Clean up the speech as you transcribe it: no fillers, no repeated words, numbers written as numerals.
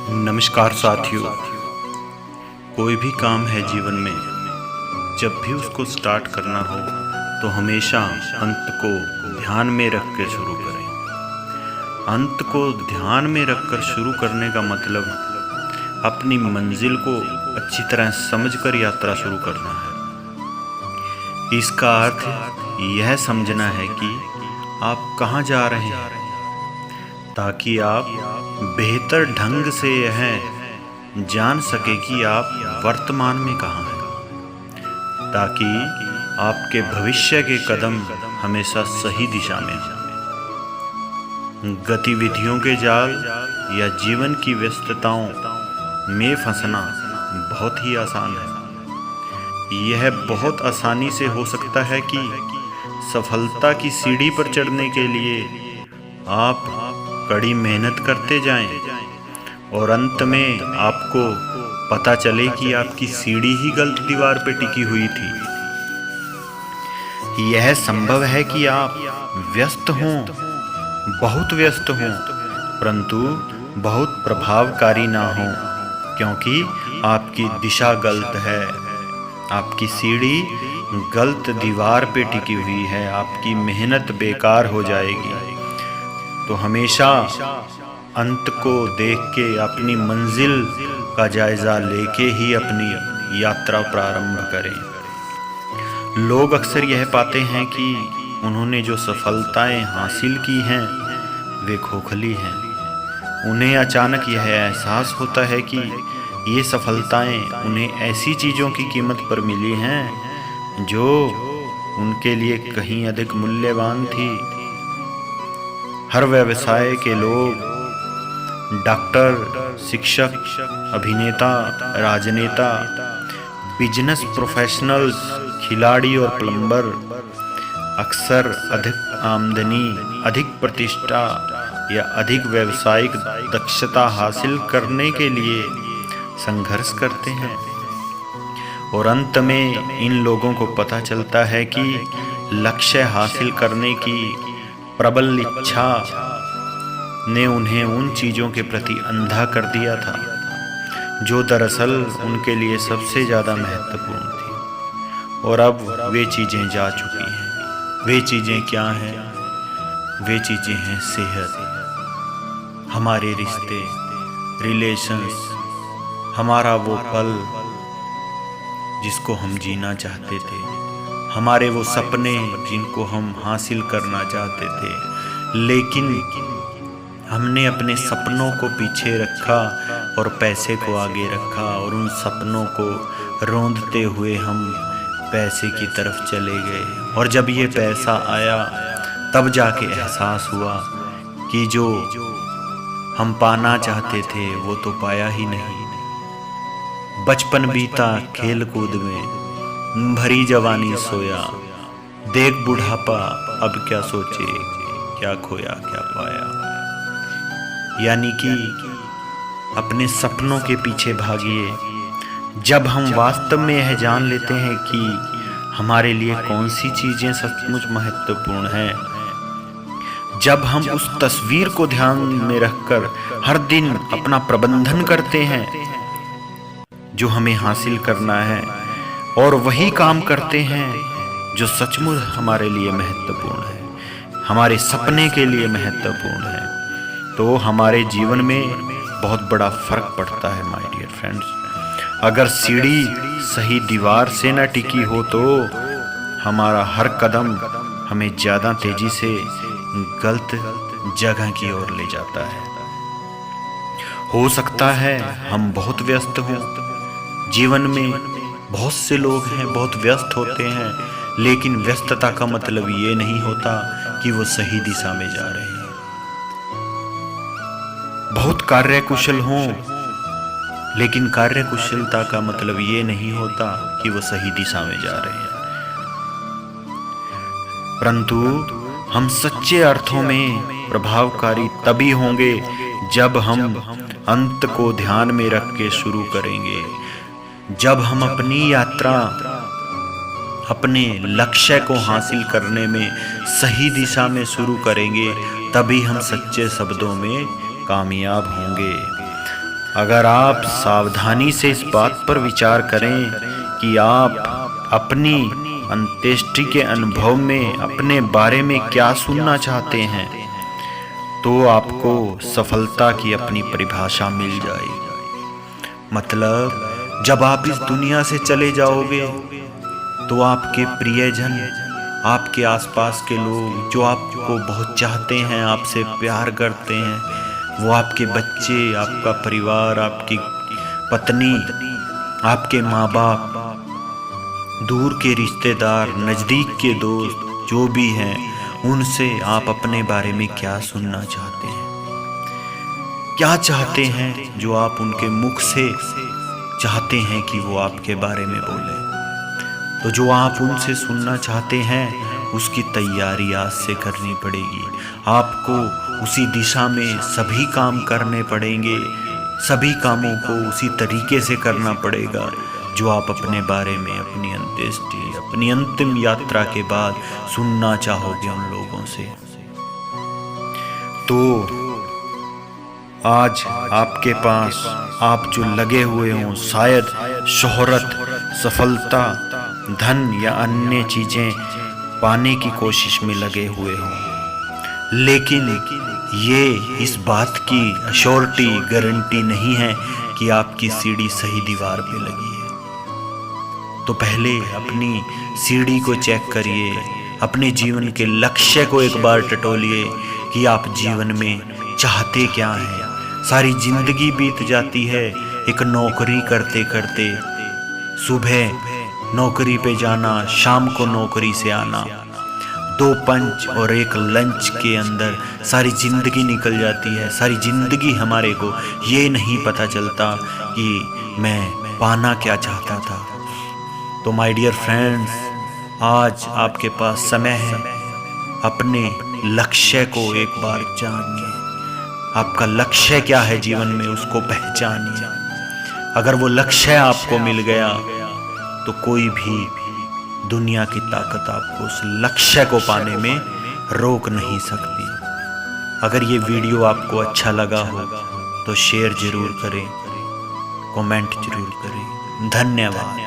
नमस्कार साथियों। कोई भी काम है जीवन में, जब भी उसको स्टार्ट करना हो तो हमेशा अंत को ध्यान में रख कर शुरू करें। अंत को ध्यान में रखकर शुरू करने का मतलब अपनी मंजिल को अच्छी तरह समझकर यात्रा शुरू करना है। इसका अर्थ यह समझना है कि आप कहाँ जा रहे हैं, ताकि आप बेहतर ढंग से यह जान सके कि आप वर्तमान में कहाँ हैं, ताकि आपके भविष्य के कदम हमेशा सही दिशा में हों। गतिविधियों के जाल या जीवन की व्यस्तताओं में फंसना बहुत ही आसान है। यह बहुत आसानी से हो सकता है कि सफलता की सीढ़ी पर चढ़ने के लिए आप कड़ी मेहनत करते जाएं और अंत में आपको पता चले कि आपकी सीढ़ी ही गलत दीवार पर टिकी हुई थी। यह संभव है कि आप व्यस्त हों, बहुत व्यस्त हों, परंतु बहुत प्रभावकारी ना हों, क्योंकि आपकी दिशा गलत है, आपकी सीढ़ी गलत दीवार पे टिकी हुई है, आपकी मेहनत बेकार हो जाएगी। तो हमेशा अंत को देख के अपनी मंजिल का जायजा लेके ही अपनी यात्रा प्रारंभ करें। लोग अक्सर यह पाते हैं कि उन्होंने जो सफलताएं हासिल की हैं वे खोखली हैं। उन्हें अचानक यह एहसास होता है कि ये सफलताएं उन्हें ऐसी चीज़ों की कीमत पर मिली हैं जो उनके लिए कहीं अधिक मूल्यवान थी। हर व्यवसाय के लोग, डॉक्टर, शिक्षक, अभिनेता, राजनेता, बिजनेस प्रोफेशनल्स, खिलाड़ी और प्लम्बर अक्सर अधिक आमदनी, अधिक प्रतिष्ठा या अधिक व्यावसायिक दक्षता हासिल करने के लिए संघर्ष करते हैं। और अंत में इन लोगों को पता चलता है कि लक्ष्य हासिल करने की प्रबल इच्छा ने उन्हें उन चीज़ों के प्रति अंधा कर दिया था जो दरअसल उनके लिए सबसे ज़्यादा महत्वपूर्ण थी। और अब वे चीज़ें जा चुकी हैं। वे चीज़ें क्या हैं? वे चीज़ें हैं सेहत, हमारे रिश्ते, रिलेशंस, हमारा वो पल जिसको हम जीना चाहते थे, हमारे वो सपने जिनको हम हासिल करना चाहते थे, लेकिन हमने अपने सपनों को पीछे रखा और पैसे को आगे रखा, और उन सपनों को रोंदते हुए हम पैसे की तरफ चले गए। और जब ये पैसा आया तब जाके एहसास हुआ कि जो हम पाना चाहते थे वो तो पाया ही नहीं। बचपन बीता खेल कूद में, भरी जवानी सोया, देख बुढ़ापा अब क्या सोचे, क्या खोया क्या पाया। यानी कि अपने सपनों के पीछे भागिए। जब हम वास्तव में यह जान लेते हैं कि हमारे लिए कौन सी चीज़ें सचमुच महत्वपूर्ण हैं, जब हम उस तस्वीर को ध्यान में रखकर हर दिन अपना प्रबंधन करते हैं जो हमें हासिल करना है, और वही काम करते हैं जो सचमुच हमारे लिए महत्वपूर्ण है, हमारे सपने के लिए महत्वपूर्ण है, तो हमारे जीवन में बहुत बड़ा फर्क पड़ता है माय डियर फ्रेंड्स। अगर सीढ़ी सही दीवार से न टिकी हो तो हमारा हर कदम हमें ज़्यादा तेजी से गलत जगह की ओर ले जाता है। हो सकता है हम बहुत व्यस्त हों, जीवन में बहुत से लोग हैं बहुत व्यस्त होते हैं, लेकिन व्यस्तता का मतलब ये नहीं होता कि वो सही दिशा में जा रहे हैं। बहुत कार्यकुशल हों, लेकिन कार्यकुशलता का मतलब ये नहीं होता कि वो सही दिशा में जा रहे हैं। परंतु हम सच्चे अर्थों में प्रभावकारी तभी होंगे जब हम अंत को ध्यान में रख के शुरू करेंगे। जब हम अपनी यात्रा, अपने लक्ष्य को हासिल करने में सही दिशा में शुरू करेंगे, तभी हम सच्चे शब्दों में कामयाब होंगे। अगर आप सावधानी से इस बात पर विचार करें कि आप अपनी अंत्येष्टि के अनुभव में अपने बारे में क्या सुनना चाहते हैं, तो आपको सफलता की अपनी परिभाषा मिल जाएगी। मतलब जब आप इस दुनिया से चले जाओगे तो आपके प्रियजन, आपके आसपास के लोग जो आपको बहुत चाहते हैं, आपसे प्यार करते हैं, वो आपके बच्चे, आपका परिवार, आपकी पत्नी, आपके माँ बाप, दूर के रिश्तेदार, नज़दीक के दोस्त जो भी हैं, उनसे आप अपने बारे में क्या सुनना चाहते हैं, क्या चाहते हैं जो आप उनके मुख से चाहते हैं कि वो आपके बारे में बोले। तो जो आप उनसे सुनना चाहते हैं उसकी तैयारी आज से करनी पड़ेगी। आपको उसी दिशा में सभी काम करने पड़ेंगे, सभी कामों को उसी तरीके से करना पड़ेगा जो आप अपने बारे में अपनी अंत्येष्टि, अपनी अंतिम यात्रा के बाद सुनना चाहोगे उन लोगों से। तो आज आपके पास आप जो लगे हुए हों, शायद शोहरत, सफलता, धन या अन्य चीज़ें पाने की कोशिश में लगे हुए हों, लेकिन ये इस बात की अश्योरिटी, गारंटी नहीं है कि आपकी सीढ़ी सही दीवार पे लगी है। तो पहले अपनी सीढ़ी को चेक करिए, अपने जीवन के लक्ष्य को एक बार टटोलिए कि आप जीवन में चाहते क्या हैं। सारी जिंदगी बीत जाती है एक नौकरी करते करते, सुबह नौकरी पे जाना, शाम को नौकरी से आना, 2 पंच और 1 लंच के अंदर सारी ज़िंदगी निकल जाती है। सारी ज़िंदगी हमारे को ये नहीं पता चलता कि मैं पाना क्या चाहता था। तो माय डियर फ्रेंड्स, आज आपके पास समय है, अपने लक्ष्य को एक बार जानिए। आपका लक्ष्य क्या है जीवन में, उसको पहचानिए। अगर वो लक्ष्य आपको मिल गया तो कोई भी दुनिया की ताकत आपको उस लक्ष्य को पाने में रोक नहीं सकती। अगर ये वीडियो आपको अच्छा लगा हो तो शेयर ज़रूर करें, कमेंट ज़रूर करें। धन्यवाद।